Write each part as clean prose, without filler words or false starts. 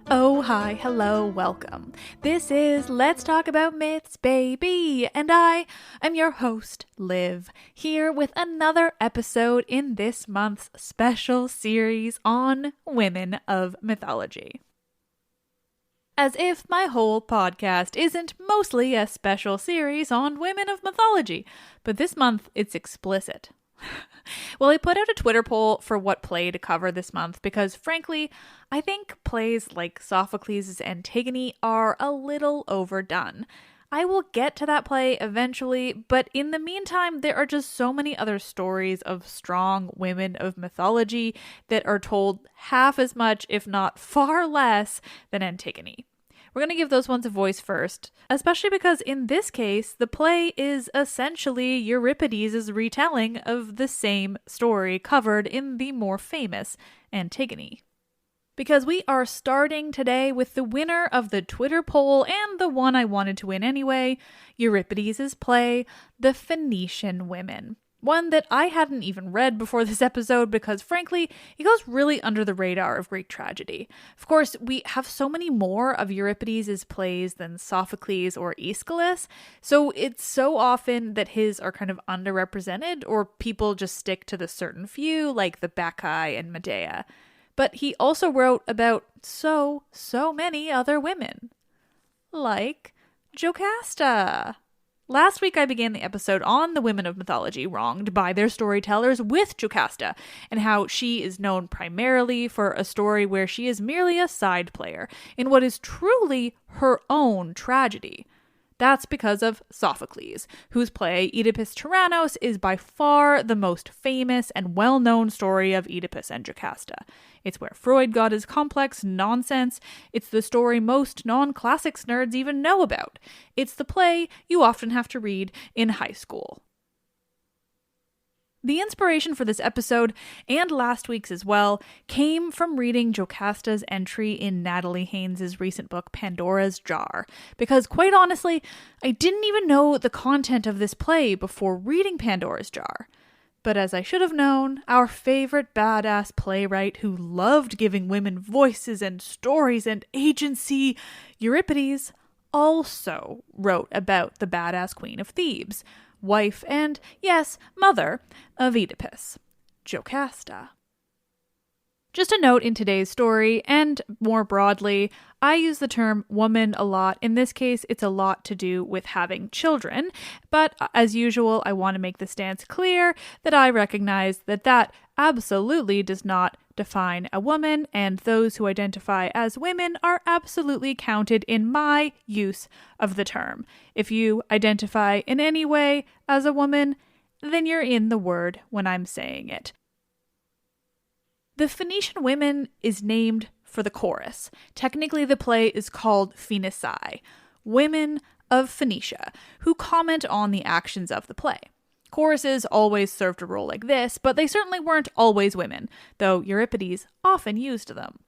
Oh, hi, hello, welcome. This is Let's Talk About Myths, baby, and I am your host, Liv, here with another episode in this month's special series on women of mythology. As if my whole podcast isn't mostly a special series on women of mythology, but this month it's explicit. Well, I put out a Twitter poll for what play to cover this month because, frankly, I think plays like Sophocles' Antigone are a little overdone. I will get to that play eventually, but in the meantime, there are just so many other stories of strong women of mythology that are told half as much, if not far less, than Antigone. We're going to give those ones a voice first, especially because in this case, the play is essentially Euripides' retelling of the same story covered in the more famous Antigone. Because we are starting today with the winner of the Twitter poll and the one I wanted to win anyway, Euripides' play, The Phoenician Women. One that I hadn't even read before this episode because, frankly, it goes really under the radar of Greek tragedy. Of course, we have so many more of Euripides' plays than Sophocles or Aeschylus, so it's so often that his are kind of underrepresented, or people just stick to the certain few, like the Bacchae and Medea. But he also wrote about so many other women. Like Jocasta. Last week I began the episode on the women of mythology wronged by their storytellers with Jocasta, and how she is known primarily for a story where she is merely a side player in what is truly her own tragedy. That's because of Sophocles, whose play Oedipus Tyrannos is by far the most famous and well-known story of Oedipus and Jocasta. It's where Freud got his complex nonsense. It's the story most non-classics nerds even know about. It's the play you often have to read in high school. The inspiration for this episode, and last week's as well, came from reading Jocasta's entry in Natalie Haynes' recent book, Pandora's Jar. Because, quite honestly, I didn't even know the content of this play before reading Pandora's Jar. But as I should have known, our favorite badass playwright who loved giving women voices and stories and agency, Euripides, also wrote about the badass queen of Thebes, wife and, yes, mother of Oedipus, Jocasta. Just a note in today's story, and more broadly, I use the term woman a lot. In this case, it's a lot to do with having children, but as usual, I want to make the stance clear that I recognize that that absolutely does not define a woman, and those who identify as women are absolutely counted in my use of the term. If you identify in any way as a woman, then you're in the word when I'm saying it. The Phoenician Women is named for the chorus. Technically, the play is called Phoenici, women of Phoenicia, who comment on the actions of the play. Choruses always served a role like this, but they certainly weren't always women, though Euripides often used them.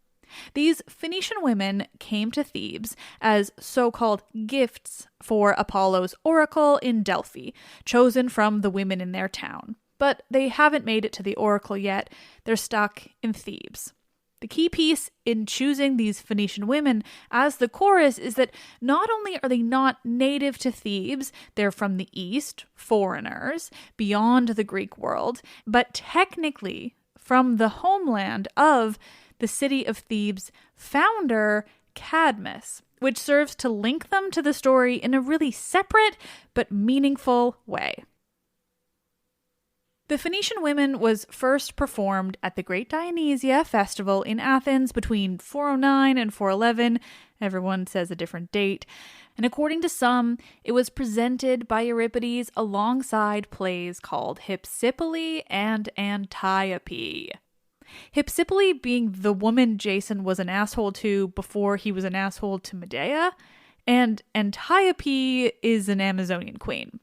These Phoenician women came to Thebes as so-called gifts for Apollo's oracle in Delphi, chosen from the women in their town. But they haven't made it to the oracle yet. They're stuck in Thebes. The key piece in choosing these Phoenician women as the chorus is that not only are they not native to Thebes, they're from the east, foreigners, beyond the Greek world, but technically from the homeland of the city of Thebes founder, Cadmus, which serves to link them to the story in a really separate but meaningful way. The Phoenician Women was first performed at the Great Dionysia Festival in Athens between 409 and 411. Everyone says a different date. And according to some, it was presented by Euripides alongside plays called Hypsipyle and Antiope. Hypsipyle being the woman Jason was an asshole to before he was an asshole to Medea, and Antiope is an Amazonian queen.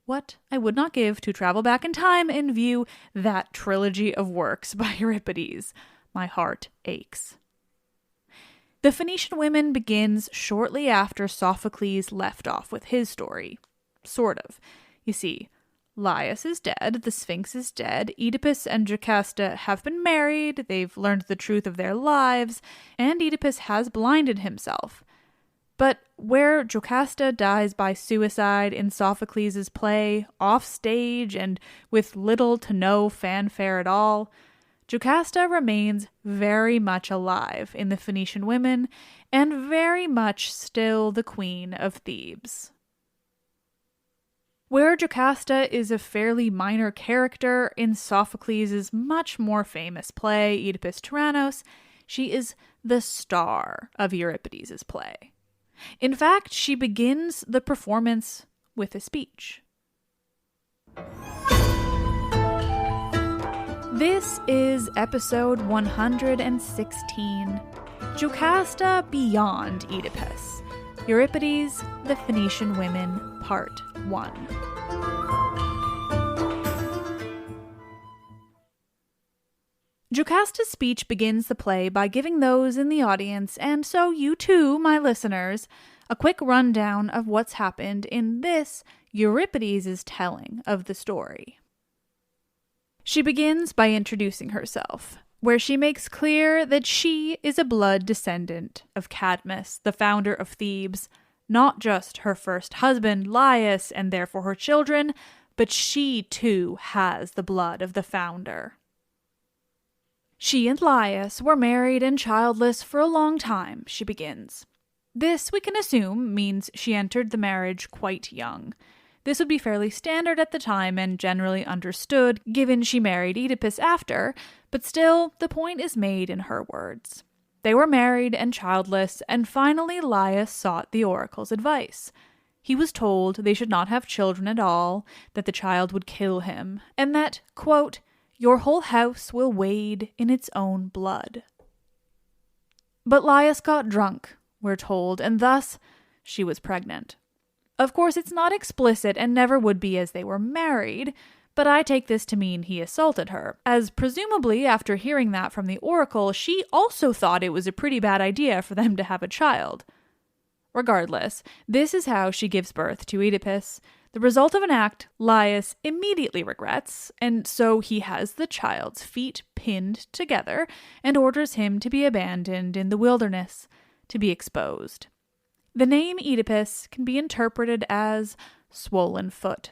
What I would not give to travel back in time and view that trilogy of works by Euripides. My heart aches. The Phoenician Women begins shortly after Sophocles left off with his story. Sort of. You see, Laius is dead, the Sphinx is dead, Oedipus and Jocasta have been married, they've learned the truth of their lives, and Oedipus has blinded himself. But where Jocasta dies by suicide in Sophocles' play, off stage and with little to no fanfare at all, Jocasta remains very much alive in the Phoenician Women and very much still the queen of Thebes. Where Jocasta is a fairly minor character in Sophocles' much more famous play, Oedipus Tyrannos, she is the star of Euripides' play. In fact, she begins the performance with a speech. This is episode 116, Jocasta Beyond Oedipus, Euripides The Phoenician Women, Part 1. Jocasta's speech begins the play by giving those in the audience, and so you too, my listeners, a quick rundown of what's happened in this Euripides' telling of the story. She begins by introducing herself, where she makes clear that she is a blood descendant of Cadmus, the founder of Thebes, not just her first husband, Laius, and therefore her children, but she too has the blood of the founder. She and Laius were married and childless for a long time, she begins. This, we can assume, means she entered the marriage quite young. This would be fairly standard at the time and generally understood, given she married Oedipus after, but still, the point is made in her words. They were married and childless, and finally Laius sought the oracle's advice. He was told they should not have children at all, that the child would kill him, and that, quote, "Your whole house will wade in its own blood." But Laius got drunk, we're told, and thus she was pregnant. Of course, it's not explicit and never would be as they were married, but I take this to mean he assaulted her, as presumably after hearing that from the oracle, she also thought it was a pretty bad idea for them to have a child. Regardless, this is how she gives birth to Oedipus, the result of an act Laius immediately regrets, and so he has the child's feet pinned together and orders him to be abandoned in the wilderness, to be exposed. The name Oedipus can be interpreted as swollen foot.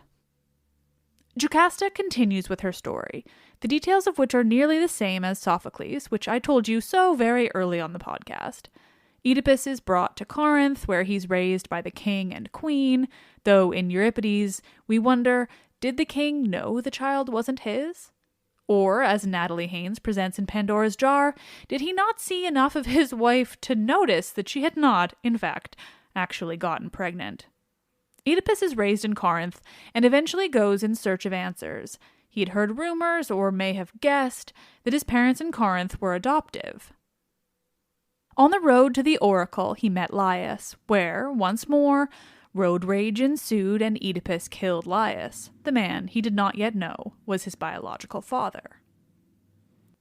Jocasta continues with her story, the details of which are nearly the same as Sophocles, which I told you so very early on the podcast. Oedipus is brought to Corinth, where he's raised by the king and queen, though in Euripides, we wonder, did the king know the child wasn't his? Or, as Natalie Haynes presents in Pandora's Jar, did he not see enough of his wife to notice that she had not, in fact, actually gotten pregnant? Oedipus is raised in Corinth and eventually goes in search of answers. He had heard rumors, or may have guessed, that his parents in Corinth were adoptive. On the road to the oracle, he met Laius, where, once more, road rage ensued and Oedipus killed Laius, the man he did not yet know was his biological father.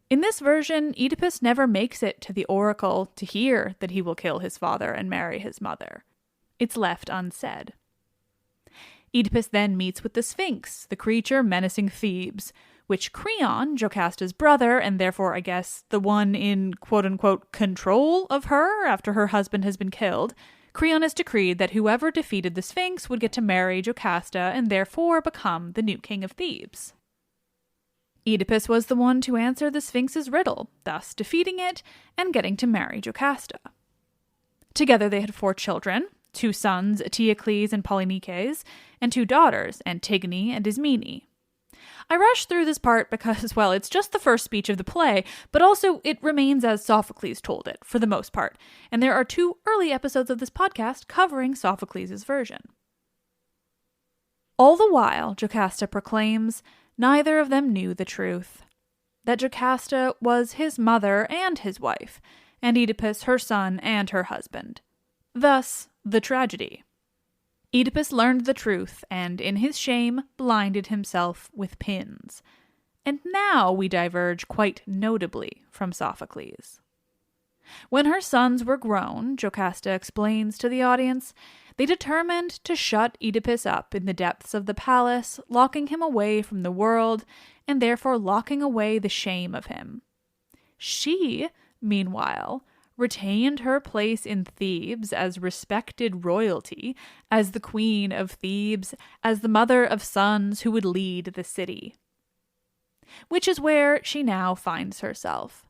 In this version, Oedipus never makes it to the oracle to hear that he will kill his father and marry his mother. It's left unsaid. Oedipus then meets with the Sphinx, the creature menacing Thebes, which Creon, Jocasta's brother, and therefore, I guess, the one in quote-unquote control of her after her husband has been killed, Creon has decreed that whoever defeated the Sphinx would get to marry Jocasta and therefore become the new king of Thebes. Oedipus was the one to answer the Sphinx's riddle, thus defeating it and getting to marry Jocasta. Together they had 4 children, 2 sons, Eteocles and Polynices, and 2 daughters, Antigone and Ismene. I rush through this part because, well, it's just the first speech of the play, but also it remains as Sophocles told it, for the most part, and there are 2 early episodes of this podcast covering Sophocles' version. All the while, Jocasta proclaims, neither of them knew the truth. That Jocasta was his mother and his wife, and Oedipus her son and her husband. Thus, the tragedy. Oedipus learned the truth and, in his shame, blinded himself with pins. And now we diverge quite notably from Sophocles. When her sons were grown, Jocasta explains to the audience, they determined to shut Oedipus up in the depths of the palace, locking him away from the world, and therefore locking away the shame of him. She, meanwhile, retained her place in Thebes as respected royalty, as the queen of Thebes, as the mother of sons who would lead the city. Which is where she now finds herself.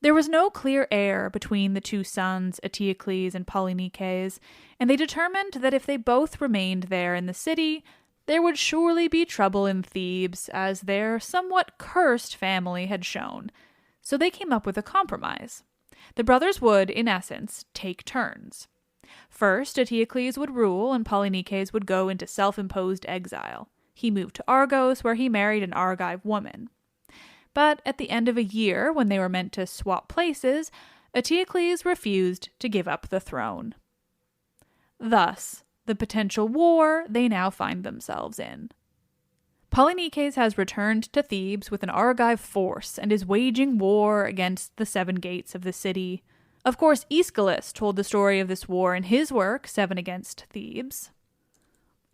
There was no clear heir between the two sons, Eteocles and Polynices, and they determined that if they both remained there in the city, there would surely be trouble in Thebes, as their somewhat cursed family had shown. So they came up with a compromise. The brothers would, in essence, take turns. First, Eteocles would rule, and Polynices would go into self-imposed exile. He moved to Argos, where he married an Argive woman. But at the end of a year, when they were meant to swap places, Eteocles refused to give up the throne. Thus, the potential war they now find themselves in. Polynices has returned to Thebes with an Argive force and is waging war against the seven gates of the city. Of course, Aeschylus told the story of this war in his work, Seven Against Thebes.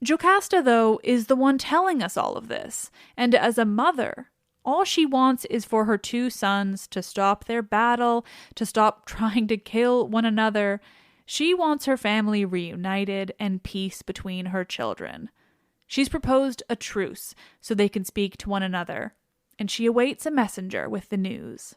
Jocasta, though, is the one telling us all of this, and as a mother, all she wants is for her two sons to stop their battle, to stop trying to kill one another. She wants her family reunited and peace between her children. She's proposed a truce so they can speak to one another, and she awaits a messenger with the news.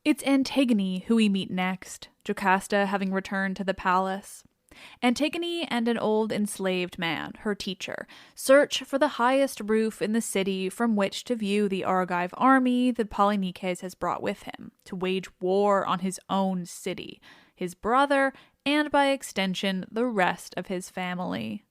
It's Antigone who we meet next, Jocasta having returned to the palace. Antigone and an old enslaved man, her teacher, search for the highest roof in the city from which to view the Argive army that Polynices has brought with him, to wage war on his own city, his brother, and by extension, the rest of his family.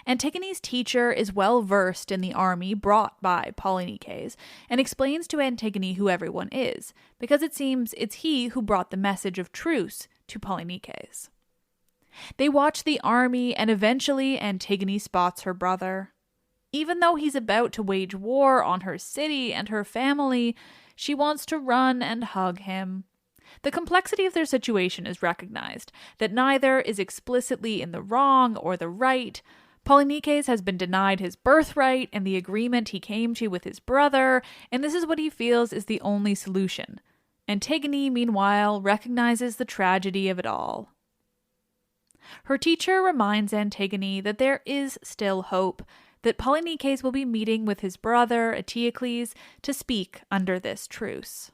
Antigone's teacher is well versed in the army brought by Polynices and explains to Antigone who everyone is, because it seems it's he who brought the message of truce to Polynices. They watch the army and eventually Antigone spots her brother. Even though he's about to wage war on her city and her family, she wants to run and hug him. The complexity of their situation is recognized, that neither is explicitly in the wrong or the right. Polynices has been denied his birthright and the agreement he came to with his brother, and this is what he feels is the only solution. Antigone, meanwhile, recognizes the tragedy of it all. Her teacher reminds Antigone that there is still hope, that Polynices will be meeting with his brother, Eteocles, to speak under this truce.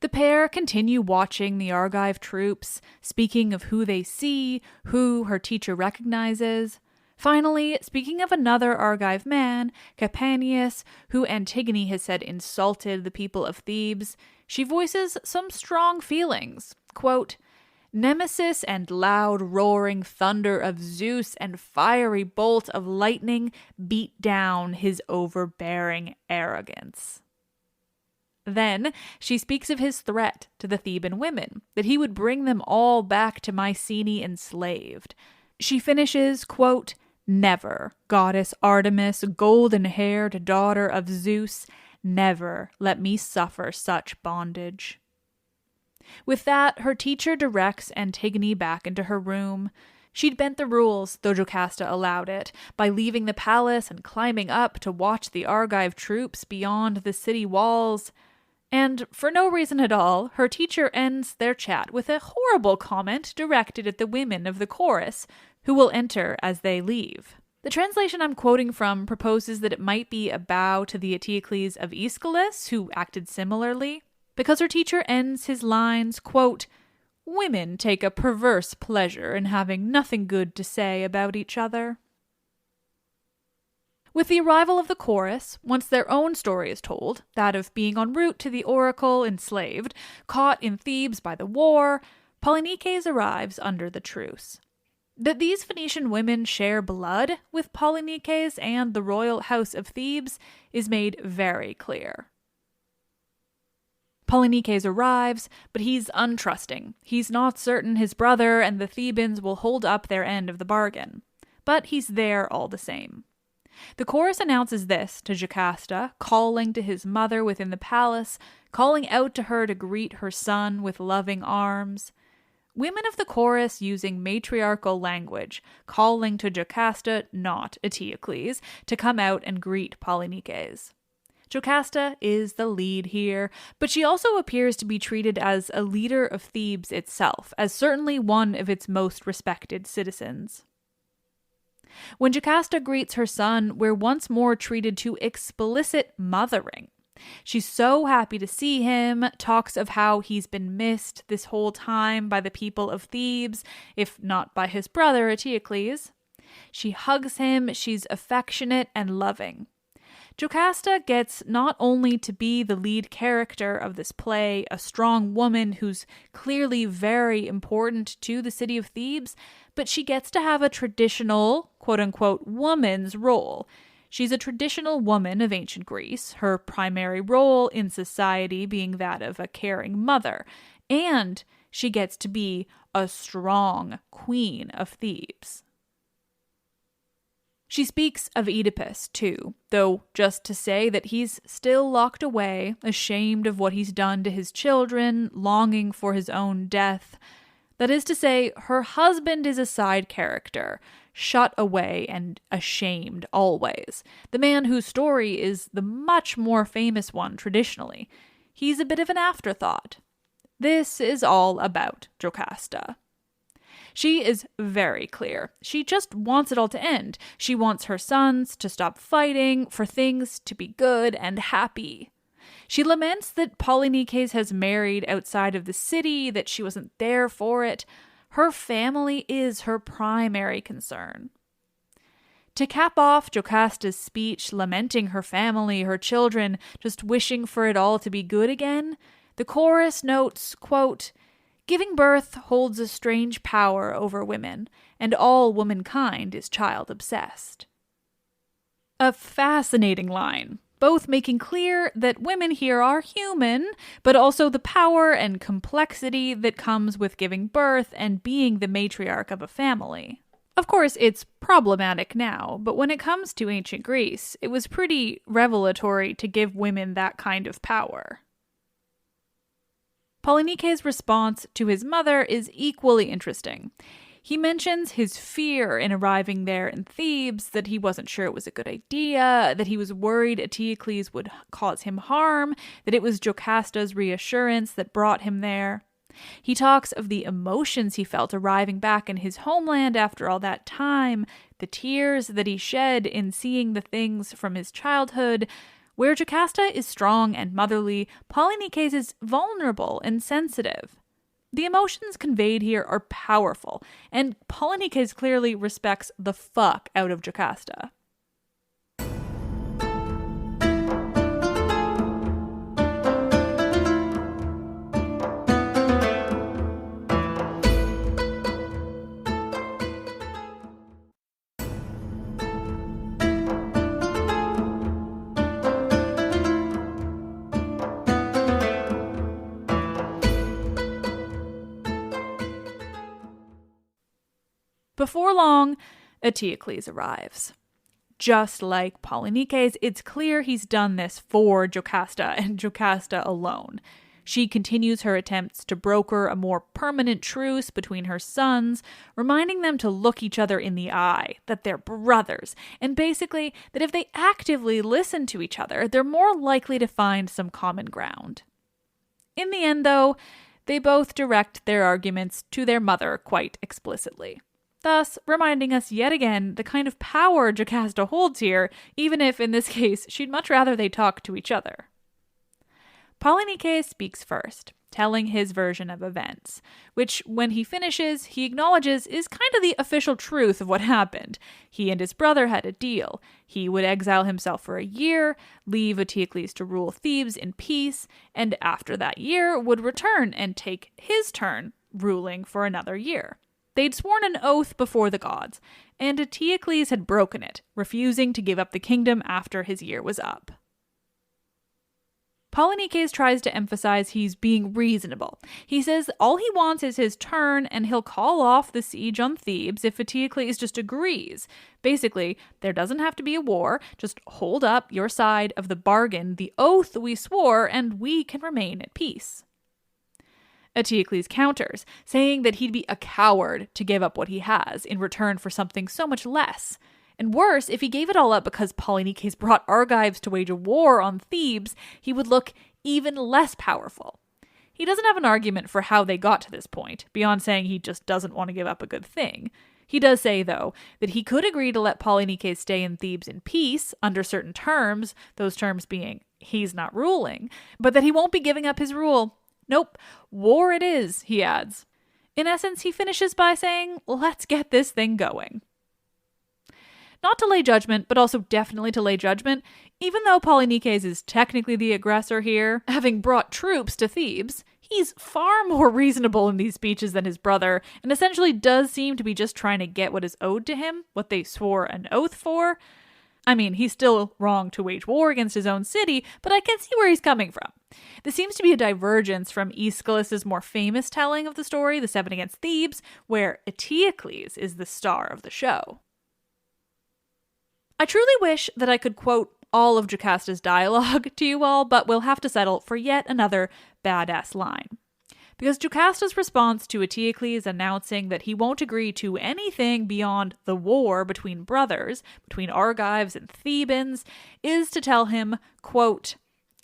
The pair continue watching the Argive troops, speaking of who they see, who her teacher recognizes. Finally, speaking of another Argive man, Capaneus, who Antigone has said insulted the people of Thebes, she voices some strong feelings. Quote, "Nemesis and loud roaring thunder of Zeus and fiery bolt of lightning beat down his overbearing arrogance." Then she speaks of his threat to the Theban women, that he would bring them all back to Mycenae enslaved. She finishes, quote, "Never, goddess Artemis, golden-haired daughter of Zeus, never let me suffer such bondage." With that, her teacher directs Antigone back into her room. She'd bent the rules, though Jocasta allowed it, by leaving the palace and climbing up to watch the Argive troops beyond the city walls. And, for no reason at all, her teacher ends their chat with a horrible comment directed at the women of the chorus, who will enter as they leave. The translation I'm quoting from proposes that it might be a bow to the Eteocles of Aeschylus, who acted similarly, because her teacher ends his lines, quote, "Women take a perverse pleasure in having nothing good to say about each other." With the arrival of the chorus, once their own story is told, that of being en route to the oracle enslaved, caught in Thebes by the war, Polynices arrives under the truce. That these Phoenician women share blood with Polynices and the royal house of Thebes is made very clear. Polynices arrives, but he's untrusting. He's not certain his brother and the Thebans will hold up their end of the bargain. But he's there all the same. The chorus announces this to Jocasta, calling to his mother within the palace, calling out to her to greet her son with loving arms. Women of the chorus using matriarchal language, calling to Jocasta, not Eteocles, to come out and greet Polynices. Jocasta is the lead here, but she also appears to be treated as a leader of Thebes itself, as certainly one of its most respected citizens. When Jocasta greets her son, we're once more treated to explicit mothering. She's so happy to see him, talks of how he's been missed this whole time by the people of Thebes, if not by his brother Eteocles. She hugs him, she's affectionate and loving. Jocasta gets not only to be the lead character of this play, a strong woman who's clearly very important to the city of Thebes, but she gets to have a traditional, quote-unquote, woman's role. She's a traditional woman of ancient Greece, her primary role in society being that of a caring mother, and she gets to be a strong queen of Thebes. She speaks of Oedipus, too, though just to say that he's still locked away, ashamed of what he's done to his children, longing for his own death. That is to say, her husband is a side character, shut away and ashamed always. The man whose story is the much more famous one traditionally. He's a bit of an afterthought. This is all about Jocasta. She is very clear. She just wants it all to end. She wants her sons to stop fighting, for things to be good and happy. She laments that Polynices has married outside of the city, that she wasn't there for it. Her family is her primary concern. To cap off Jocasta's speech, lamenting her family, her children, just wishing for it all to be good again, the chorus notes, quote, "Giving birth holds a strange power over women, and all womankind is child-obsessed." A fascinating line, both making clear that women here are human, but also the power and complexity that comes with giving birth and being the matriarch of a family. Of course, it's problematic now, but when it comes to ancient Greece, it was pretty revelatory to give women that kind of power. Polynices' response to his mother is equally interesting. He mentions his fear in arriving there in Thebes, that he wasn't sure it was a good idea, that he was worried Eteocles would cause him harm, that it was Jocasta's reassurance that brought him there. He talks of the emotions he felt arriving back in his homeland after all that time, the tears that he shed in seeing the things from his childhood. Where Jocasta is strong and motherly, Polynices is vulnerable and sensitive. The emotions conveyed here are powerful, and Polynices clearly respects the fuck out of Jocasta. Before long, Eteocles arrives. Just like Polynices, it's clear he's done this for Jocasta and Jocasta alone. She continues her attempts to broker a more permanent truce between her sons, reminding them to look each other in the eye, that they're brothers, and basically that if they actively listen to each other, they're more likely to find some common ground. In the end, though, they both direct their arguments to their mother quite explicitly, thus reminding us yet again the kind of power Jocasta holds here, even if in this case she'd much rather they talk to each other. Polynices speaks first. telling his version of events, which, when he finishes, he acknowledges is kind of the official truth of what happened. He and his brother had a deal. He would exile himself for a year, leave Eteocles to rule Thebes in peace, and after that year would return and take his turn ruling for another year. They'd sworn an oath before the gods, and Eteocles had broken it, refusing to give up the kingdom after his year was up. Polynices tries to emphasize he's being reasonable. He says all he wants is his turn, and he'll call off the siege on Thebes if Eteocles just agrees. Basically, there doesn't have to be a war, just hold up your side of the bargain, the oath we swore, and we can remain at peace. Eteocles counters, saying that he'd be a coward to give up what he has in return for something so much less. And worse, if he gave it all up because Polynices brought Argives to wage a war on Thebes, he would look even less powerful. He doesn't have an argument for how they got to this point, beyond saying he just doesn't want to give up a good thing. He does say, though, that he could agree to let Polynices stay in Thebes in peace under certain terms, those terms being he's not ruling, but that he won't be giving up his rule. Nope, war it is, he adds. In essence, he finishes by saying, let's get this thing going. Not to lay judgment, but also definitely to lay judgment, even though Polynices is technically the aggressor here, having brought troops to Thebes, he's far more reasonable in these speeches than his brother, and essentially does seem to be just trying to get what is owed to him, what they swore an oath for. I mean, he's still wrong to wage war against his own city, but I can see where he's coming from. This seems to be a divergence from Aeschylus's more famous telling of the story, the Seven Against Thebes, where Eteocles is the star of the show. I truly wish that I could quote all of Jocasta's dialogue to you all, but we'll have to settle for yet another badass line. Because Jocasta's response to Eteocles announcing that he won't agree to anything beyond the war between brothers, between Argives and Thebans, is to tell him, quote,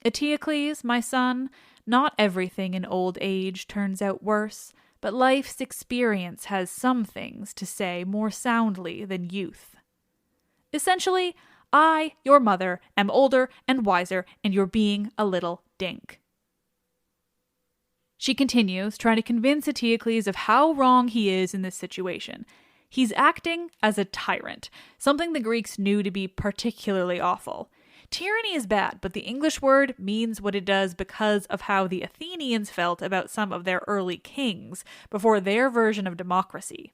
Eteocles, my son, not everything in old age turns out worse, but life's experience has some things to say more soundly than youth. Essentially, I, your mother, am older and wiser, and you're being a little dink. She continues, trying to convince Eteocles of how wrong he is in this situation. He's acting as a tyrant, something the Greeks knew to be particularly awful. Tyranny is bad, but the English word means what it does because of how the Athenians felt about some of their early kings before their version of democracy.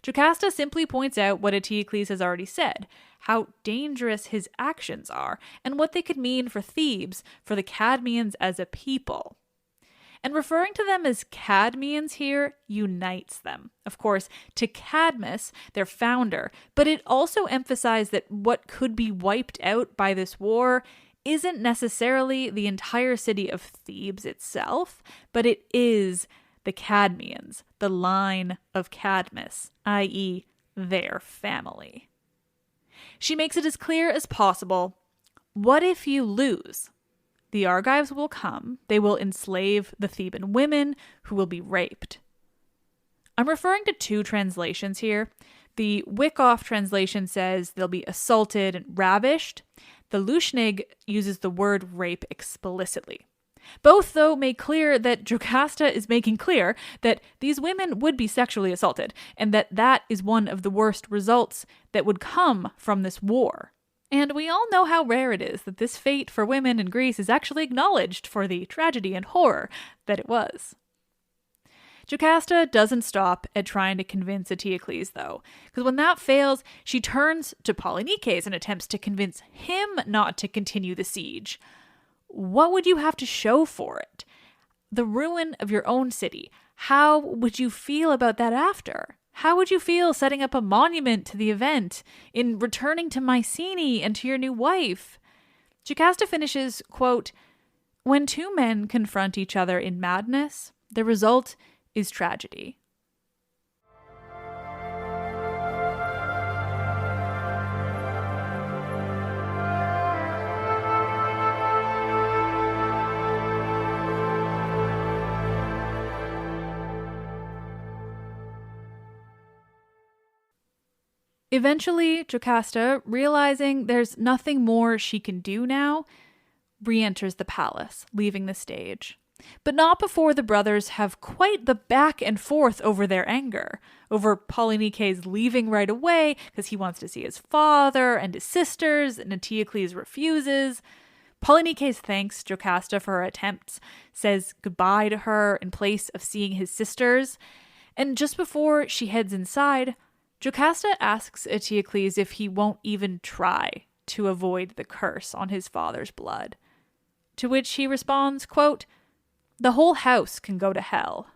Jocasta simply points out what Eteocles has already said, how dangerous his actions are, and what they could mean for Thebes, for the Cadmeans as a people. And referring to them as Cadmeans here unites them, of course, to Cadmus, their founder, but it also emphasized that what could be wiped out by this war isn't necessarily the entire city of Thebes itself, but it is the Cadmeans, the line of Cadmus, i.e., their family. She makes it as clear as possible. What if you lose? The Argives will come, they will enslave the Theban women, who will be raped. I'm referring to two translations here. The Wickoff translation says they'll be assaulted and ravished. The Lushnig uses the word rape explicitly. Both, though, make clear that Jocasta is making clear that these women would be sexually assaulted, and that that is one of the worst results that would come from this war. And we all know how rare it is that this fate for women in Greece is actually acknowledged for the tragedy and horror that it was. Jocasta doesn't stop at trying to convince Eteocles, though, because when that fails, she turns to Polynices and attempts to convince him not to continue the siege. What would you have to show for it? The ruin of your own city. How would you feel about that after? How would you feel setting up a monument to the event, in returning to Mycenae and to your new wife? Jocasta finishes, quote, when two men confront each other in madness, the result is tragedy. Eventually, Jocasta, realizing there's nothing more she can do now, re-enters the palace, leaving the stage. But not before the brothers have quite the back and forth over their anger, over Polynices leaving right away because he wants to see his father and his sisters, and Eteocles refuses. Polynices thanks Jocasta for her attempts, says goodbye to her in place of seeing his sisters, and just before she heads inside, Jocasta asks Eteocles if he won't even try to avoid the curse on his father's blood. To which he responds, quote, "The whole house can go to hell."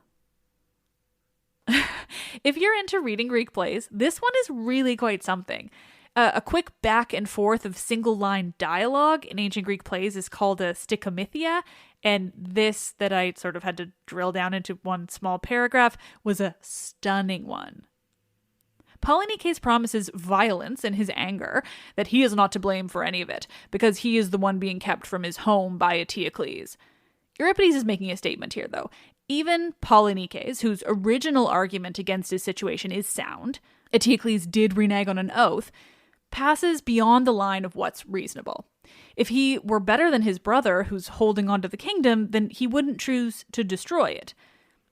If you're into reading Greek plays, this one is really quite something. A quick back and forth of single-line dialogue in ancient Greek plays is called a stichomythia, and this, that I sort of had to drill down into one small paragraph, was a stunning one. Polynices promises violence in his anger, that he is not to blame for any of it, because he is the one being kept from his home by Eteocles. Euripides is making a statement here, though. Even Polynices, whose original argument against his situation is sound, Eteocles did renege on an oath, passes beyond the line of what's reasonable. If he were better than his brother, who's holding on to the kingdom, then he wouldn't choose to destroy it.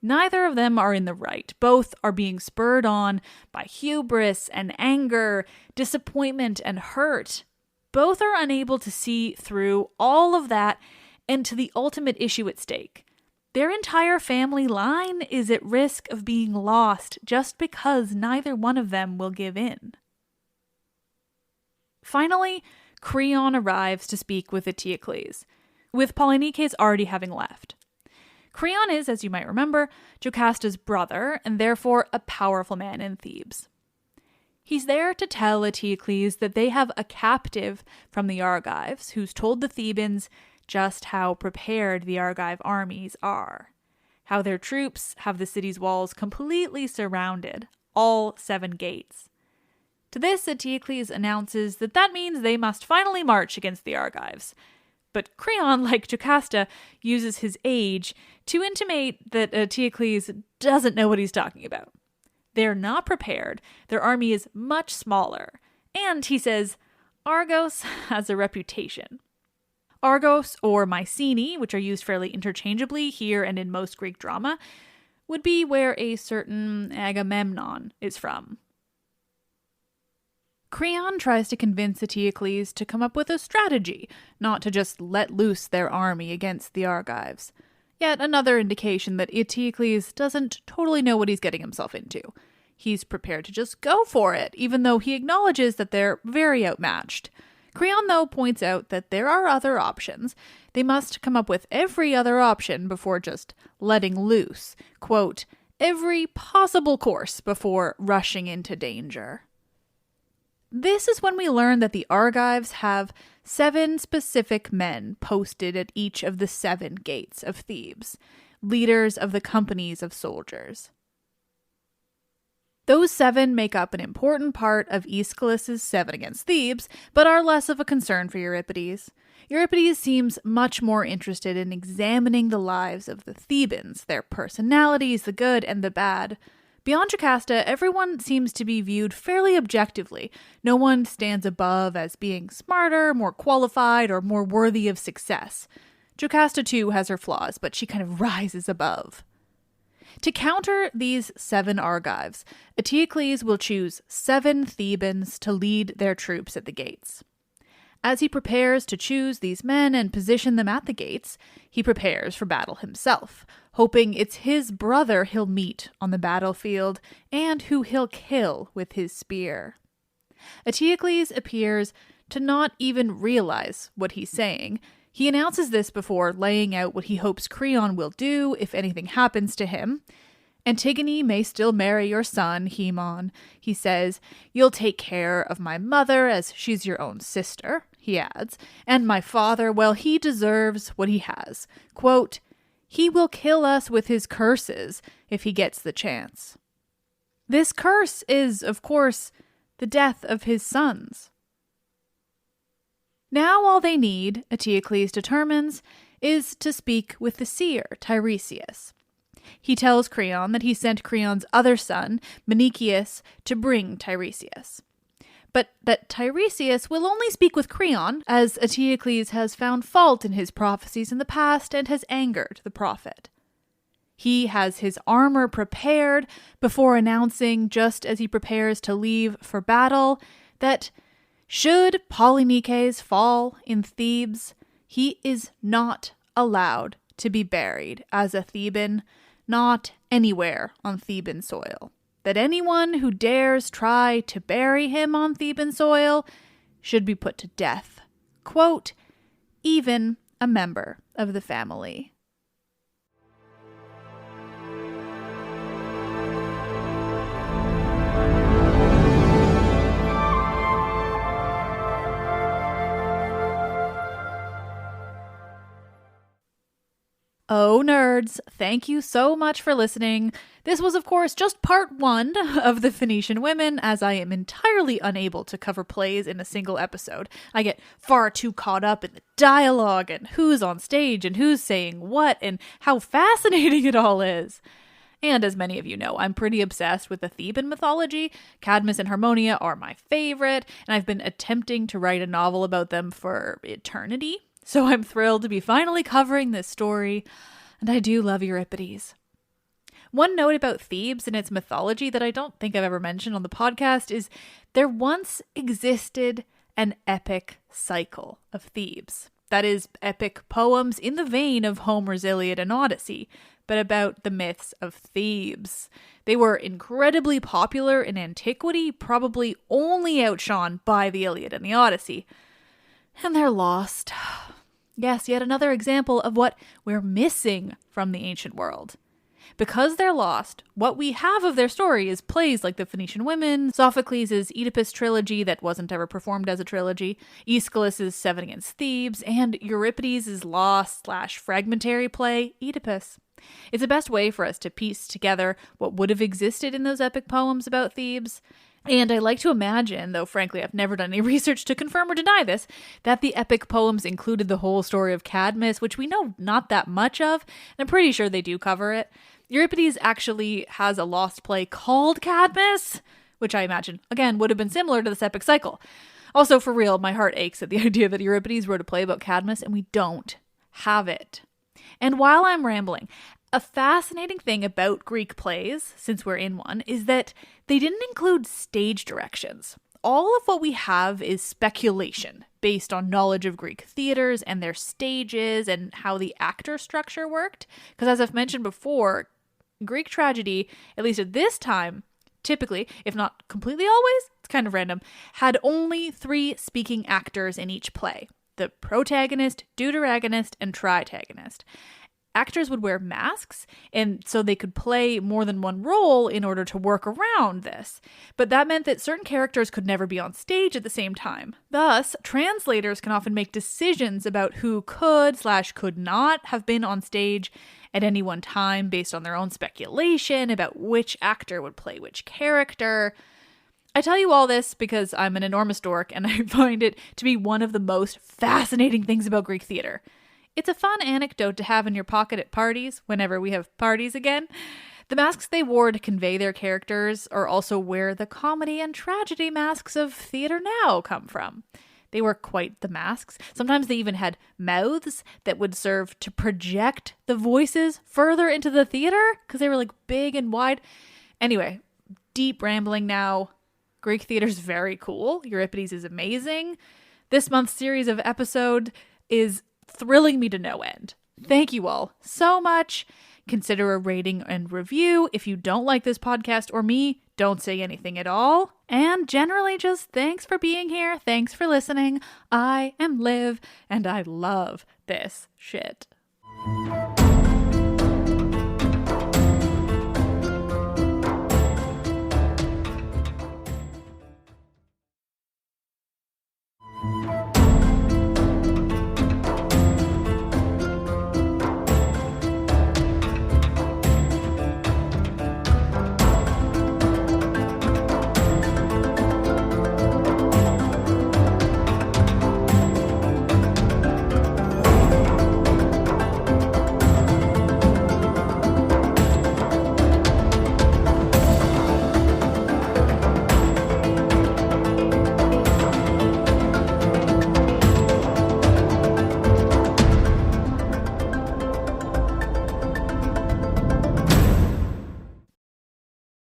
Neither of them are in the right. Both are being spurred on by hubris and anger, disappointment and hurt. Both are unable to see through all of that and to the ultimate issue at stake. Their entire family line is at risk of being lost just because neither one of them will give in. Finally, Creon arrives to speak with Eteocles, with Polynices already having left. Creon is, as you might remember, Jocasta's brother, and therefore a powerful man in Thebes. He's there to tell Eteocles that they have a captive from the Argives who's told the Thebans just how prepared the Argive armies are, how their troops have the city's walls completely surrounded, all 7 gates. To this, Eteocles announces that means they must finally march against the Argives. But Creon, like Jocasta, uses his age to intimate that Eteocles doesn't know what he's talking about. They're not prepared, their army is much smaller, and, he says, Argos has a reputation. Argos, or Mycenae, which are used fairly interchangeably here and in most Greek drama, would be where a certain Agamemnon is from. Creon tries to convince Eteocles to come up with a strategy, not to just let loose their army against the Argives. Yet another indication that Eteocles doesn't totally know what he's getting himself into. He's prepared to just go for it, even though he acknowledges that they're very outmatched. Creon, though, points out that there are other options. They must come up with every other option before just letting loose, quote, every possible course before rushing into danger. This is when we learn that the Argives have 7 specific men posted at each of the 7 gates of Thebes, leaders of the companies of soldiers. Those 7 make up an important part of Aeschylus's 7 against Thebes, but are less of a concern for Euripides. Euripides seems much more interested in examining the lives of the Thebans, their personalities, the good and the bad. Beyond Jocasta, everyone seems to be viewed fairly objectively. No one stands above as being smarter, more qualified, or more worthy of success. Jocasta, too, has her flaws, but she kind of rises above. To counter these 7 Argives, Eteocles will choose 7 Thebans to lead their troops at the gates. As he prepares to choose these men and position them at the gates, he prepares for battle himself, hoping it's his brother he'll meet on the battlefield and who he'll kill with his spear. Eteocles appears to not even realize what he's saying. He announces this before laying out what he hopes Creon will do if anything happens to him. Antigone may still marry your son, Haemon, he says. You'll take care of my mother as she's your own sister, he adds, and my father, well, he deserves what he has. Quote, he will kill us with his curses if he gets the chance. This curse is, of course, the death of his sons. Now all they need, Eteocles determines, is to speak with the seer, Tiresias. He tells Creon that he sent Creon's other son, Menicius, to bring Tiresias. but that Tiresias will only speak with Creon, as Eteocles has found fault in his prophecies in the past and has angered the prophet. He has his armor prepared before announcing, just as he prepares to leave for battle, that should Polynices fall in Thebes, he is not allowed to be buried as a Theban, not anywhere on Theban soil. That anyone who dares try to bury him on Theban soil should be put to death. Quote, even a member of the family. Oh, nerds, thank you so much for listening. This was, of course, just part 1 of The Phoenician Women, as I am entirely unable to cover plays in a single episode. I get far too caught up in the dialogue and who's on stage and who's saying what and how fascinating it all is. And as many of you know, I'm pretty obsessed with the Theban mythology. Cadmus and Harmonia are my favorite, and I've been attempting to write a novel about them for eternity. So I'm thrilled to be finally covering this story, and I do love Euripides. One note about Thebes and its mythology that I don't think I've ever mentioned on the podcast is there once existed an epic cycle of Thebes. That is, epic poems in the vein of Homer's Iliad and Odyssey, but about the myths of Thebes. They were incredibly popular in antiquity, probably only outshone by the Iliad and the Odyssey. And they're lost. Yes, yet another example of what we're missing from the ancient world. Because they're lost, what we have of their story is plays like The Phoenician Women, Sophocles' Oedipus trilogy that wasn't ever performed as a trilogy, Aeschylus' Seven Against Thebes, and Euripides' lost/fragmentary play, Oedipus. It's the best way for us to piece together what would have existed in those epic poems about Thebes. And I like to imagine, though frankly I've never done any research to confirm or deny this, that the epic poems included the whole story of Cadmus, which we know not that much of, and I'm pretty sure they do cover it. Euripides actually has a lost play called Cadmus, which I imagine, again, would have been similar to this epic cycle. Also, for real, my heart aches at the idea that Euripides wrote a play about Cadmus and we don't have it. And while I'm rambling, a fascinating thing about Greek plays, since we're in one, is that they didn't include stage directions. All of what we have is speculation based on knowledge of Greek theaters and their stages and how the actor structure worked. Because as I've mentioned before, Greek tragedy, at least at this time, typically, if not completely always, it's kind of random, had only 3 speaking actors in each play: the protagonist, deuteragonist, and tritagonist. Actors would wear masks, and so they could play more than one role in order to work around this. But that meant that certain characters could never be on stage at the same time. Thus, translators can often make decisions about who could/could not have been on stage at any one time based on their own speculation about which actor would play which character. I tell you all this because I'm an enormous dork, and I find it to be one of the most fascinating things about Greek theater. It's a fun anecdote to have in your pocket at parties, whenever we have parties again. The masks they wore to convey their characters are also where the comedy and tragedy masks of theater now come from. They were quite the masks. Sometimes they even had mouths that would serve to project the voices further into the theater, because they were like big and wide. Anyway, deep rambling now. Greek theater's very cool. Euripides is amazing. This month's series of episode is thrilling me to no end. Thank you all so much. Consider a rating and review. If you don't like this podcast or me, don't say anything at all. And generally just thanks for being here. Thanks for listening. I am Liv, and I love this shit.